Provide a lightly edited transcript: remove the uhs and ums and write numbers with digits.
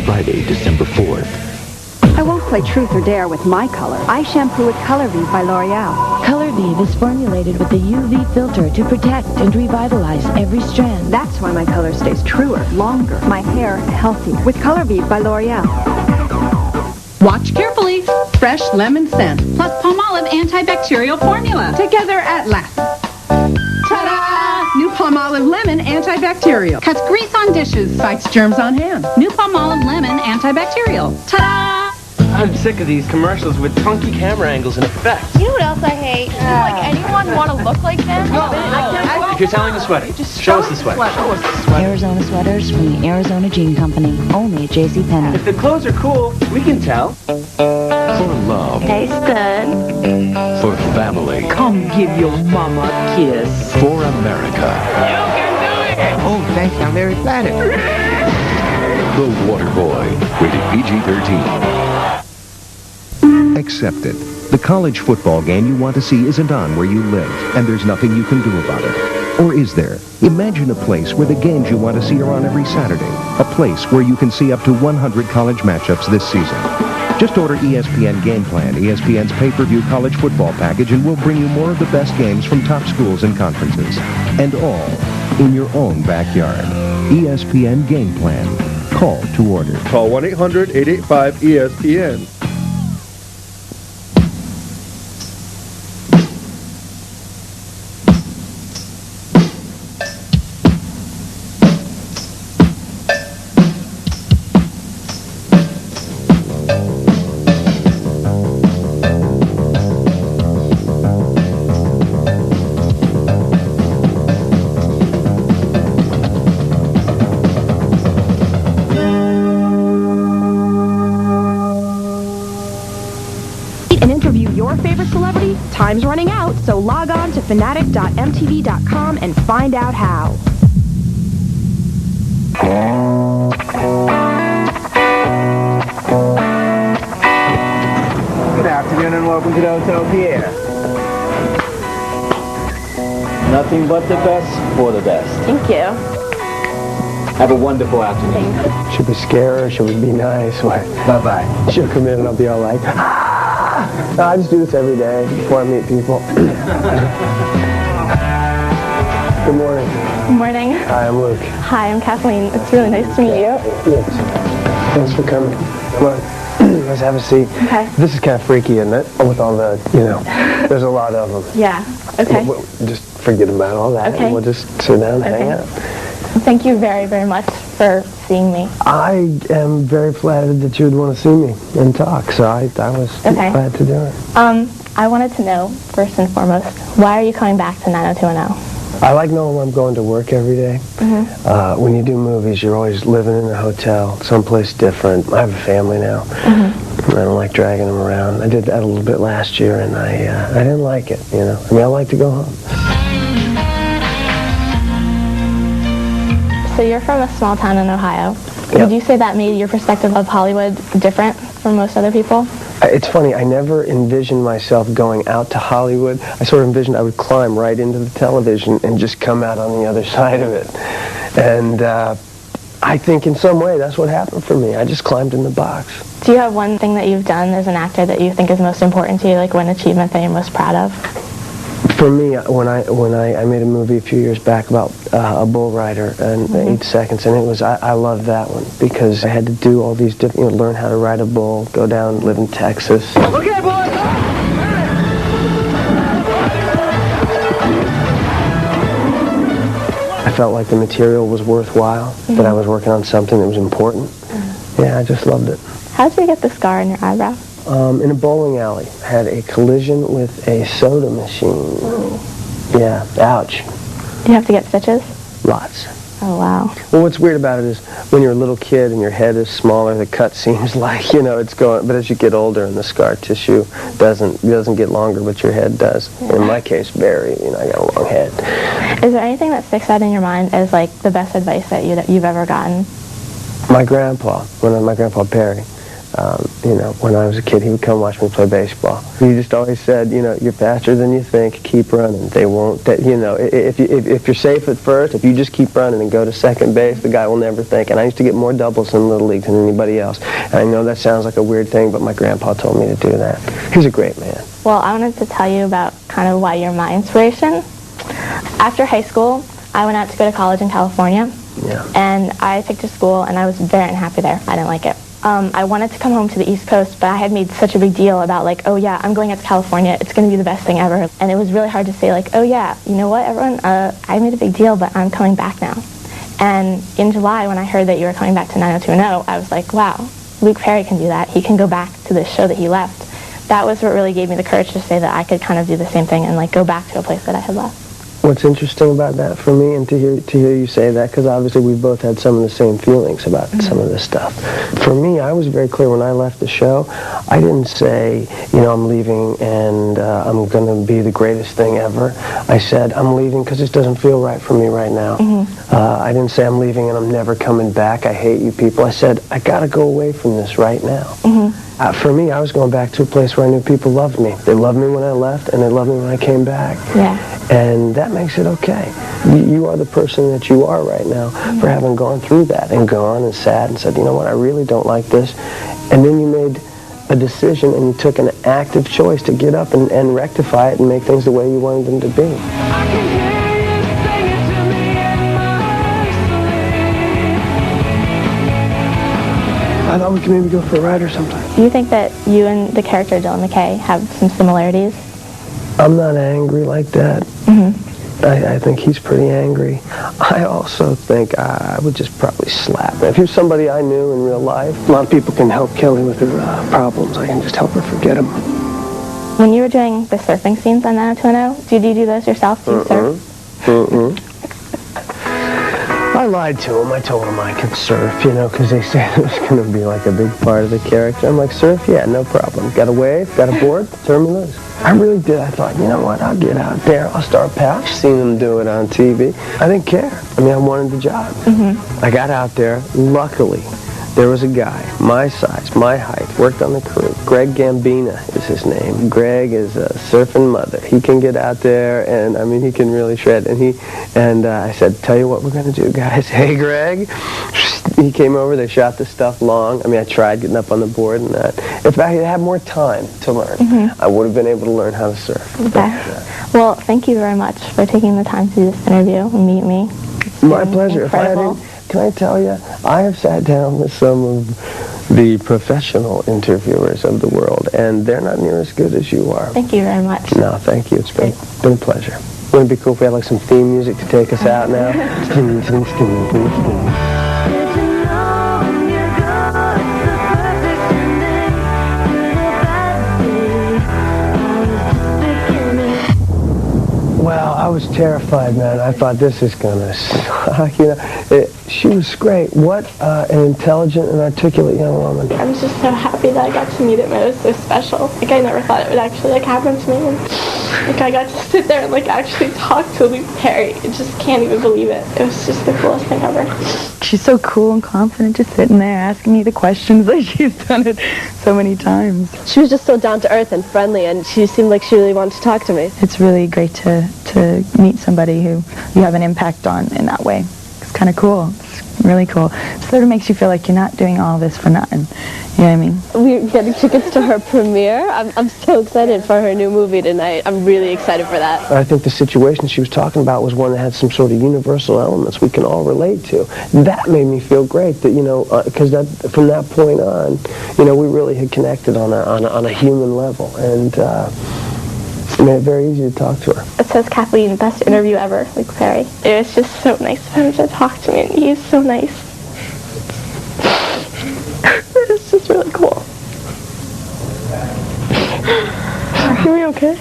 Friday, December 4th. I won't play truth or dare with my color. I shampoo with Color Vive by L'Oreal. Color Vive is formulated with a UV filter to protect and revitalize every strand. That's why my color stays truer, longer. My hair healthier. With Color Vive by L'Oreal. Watch carefully. Fresh lemon scent plus Palmolive antibacterial formula. Together at last. Ta-da! New Palmolive Lemon Antibacterial. Cuts grease on dishes, fights germs on hands. New Palmolive Lemon Antibacterial. Ta-da! I'm sick of these commercials with funky camera angles and effects. You know what else I hate? Does anyone want to look like them? If you're telling the sweater, show us the sweater. Show us the sweater. Arizona sweaters from the Arizona Jean Company. Only at JCPenney. If the clothes are cool, we can tell. For love. Tastes good. For family. Come give your mama a kiss. For America. You can do it! Oh, thanks. I'm very flattered. The Water Boy. Rated PG-13. Accept it. The college football game you want to see isn't on where you live, and there's nothing you can do about it. Or is there? Imagine a place where the games you want to see are on every Saturday. A place where you can see up to 100 college matchups this season. Just order ESPN Game Plan, ESPN's pay-per-view college football package, and we'll bring you more of the best games from top schools and conferences. And all in your own backyard. ESPN Game Plan. Call to order. Call 1-800-885-ESPN. Time's running out, so log on to FANatic.mtv.com and find out how. Good afternoon and welcome to the Hotel Pierre. Nothing but the best for the best. Thank you. Have a wonderful afternoon. Should we scare her? Should we be nice? What? Bye-bye. She'll come in and I'll be all like, No, I just do this every day before I meet people. Good morning. Good morning. Hi, I'm Luke. Hi, I'm Kathleen. It's really nice to meet you. Yes. Thanks for coming. Come on. Let's have a seat. Okay. This is kind of freaky, isn't it? With all the, there's a lot of them. Yeah. Okay. Just forget about all that. Okay. And we'll just sit down and hang out. Thank you very, very much for seeing me. I am very flattered that you would want to see me and talk, so I was glad to do it. I wanted to know, first and foremost, why are you coming back to 90210? I like knowing I'm going to work every day. Mm-hmm. When you do movies, you're always living in a hotel, someplace different. I have a family now. Mm-hmm. I don't like dragging them around. I did that a little bit last year, and I didn't like it, I mean, I like to go home. So you're from a small town in Ohio. Yep. Would you say that made your perspective of Hollywood different from most other people? It's funny, I never envisioned myself going out to Hollywood. I sort of envisioned I would climb right into the television and just come out on the other side of it. And I think in some way that's what happened for me. I just climbed in the box. Do you have one thing that you've done as an actor that you think is most important to you, like one achievement that you're most proud of? For me, when I made a movie a few years back about a bull rider and 8 seconds, and I loved that one because I had to do all these different, learn how to ride a bull, go down, live in Texas. Okay, boys! I felt like the material was worthwhile, that I was working on something that was important. Yeah, I just loved it. How did you get the scar in your eyebrow? In a bowling alley. Had a collision with a soda machine. Ooh. Yeah, ouch. Do you have to get stitches? Lots. Oh, wow. Well, what's weird about it is when you're a little kid and your head is smaller, the cut seems like, it's going, but as you get older and the scar tissue doesn't get longer, but your head does. Yeah. In my case, very, I got a long head. Is there anything that sticks out in your mind as, the best advice that you've ever gotten? My grandpa Perry, When I was a kid, he would come watch me play baseball. He just always said, you're faster than you think, keep running. They won't, if you're safe at first, if you just keep running and go to second base, the guy will never think. And I used to get more doubles in Little League than anybody else. And I know that sounds like a weird thing, but my grandpa told me to do that. He's a great man. Well, I wanted to tell you about kind of why you're my inspiration. After high school, I went out to go to college in California. Yeah. And I picked a school, and I was very unhappy there. I didn't like it. I wanted to come home to the East Coast, but I had made such a big deal about, like, oh yeah, I'm going out to California. It's going to be the best thing ever. And it was really hard to say, like, oh yeah, you know what, everyone, I made a big deal, but I'm coming back now. And in July, when I heard that you were coming back to 90210, I was like, wow, Luke Perry can do that. He can go back to this show that he left. That was what really gave me the courage to say that I could kind of do the same thing and, like, go back to a place that I had left. What's interesting about that for me, and to hear you say that, because obviously we both had some of the same feelings about some of this stuff. For me, I was very clear when I left the show. I didn't say, I'm leaving and I'm going to be the greatest thing ever. I said, I'm leaving because it doesn't feel right for me right now. I didn't say I'm leaving and I'm never coming back. I hate you people. I said, I got to go away from this right now. For me, I was going back to a place where I knew people loved me. They loved me when I left, and they loved me when I came back. Yeah. And that makes it okay. You are the person that you are right now for having gone through that and gone and sat and said, you know what, I really don't like this. And then you made a decision and you took an active choice to get up and rectify it and make things the way you wanted them to be. I thought we could maybe go for a ride or something. Do you think that you and the character Dylan McKay have some similarities? I'm not angry like that. I think he's pretty angry. I also think I would just probably slap him. If he was somebody I knew in real life, a lot of people can help Kelly with her problems. I can just help her forget them. When you were doing the surfing scenes on 90210, did you do those yourself? Do you surf? I lied to him. I told him I could surf, because they said it was going to be like a big part of the character. I'm like, surf? Yeah, no problem. Got a wave? Got a board? Turn me loose. I really did. I thought, you know what? I'll get out there. I'll start paddling. I've seen them do it on TV. I didn't care. I wanted the job. I got out there. Luckily, there was a guy, my size, my height, worked on the crew. Greg Gambina is his name. Greg is a surfing mother. He can get out there, and he can really shred. And I said, tell you what we're going to do, guys. Hey, Greg. He came over. They shot the stuff long. I tried getting up on the board and that. If I had more time to learn, I would have been able to learn how to surf. Okay. Well, thank you very much for taking the time to do this interview and meet me. My pleasure. Can I tell you, I have sat down with some of the professional interviewers of the world, and they're not near as good as you are. Thank you very much. No, thank you. It's been a pleasure. Wouldn't it be cool if we had like some theme music to take us out now? Well, I was terrified, man. I thought this is gonna suck. She was great. What an intelligent and articulate young woman. I was just so happy that I got to meet him. It was so special. I never thought it would actually happen to me. And, I got to sit there and actually talk to Luke Perry. I just can't even believe it. It was just the coolest thing ever. She's so cool and confident, just sitting there asking me the questions like she's done it so many times. She was just so down to earth and friendly, and she seemed like she really wanted to talk to me. It's really great to meet somebody who you have an impact on in that way. It's kind of cool. It's really cool. It sort of makes you feel like you're not doing all this for nothing. You know what I mean? We're getting tickets to her premiere. I'm so excited for her new movie tonight. I'm really excited for that. I think the situation she was talking about was one that had some sort of universal elements we can all relate to. That made me feel great that, because from that point on, we really had connected on a human level, and it made it very easy to talk to her. It says, Kathleen, best interview ever, Luke Perry. It was just so nice of him to talk to me, and he's so nice. It's just really cool. Are we okay?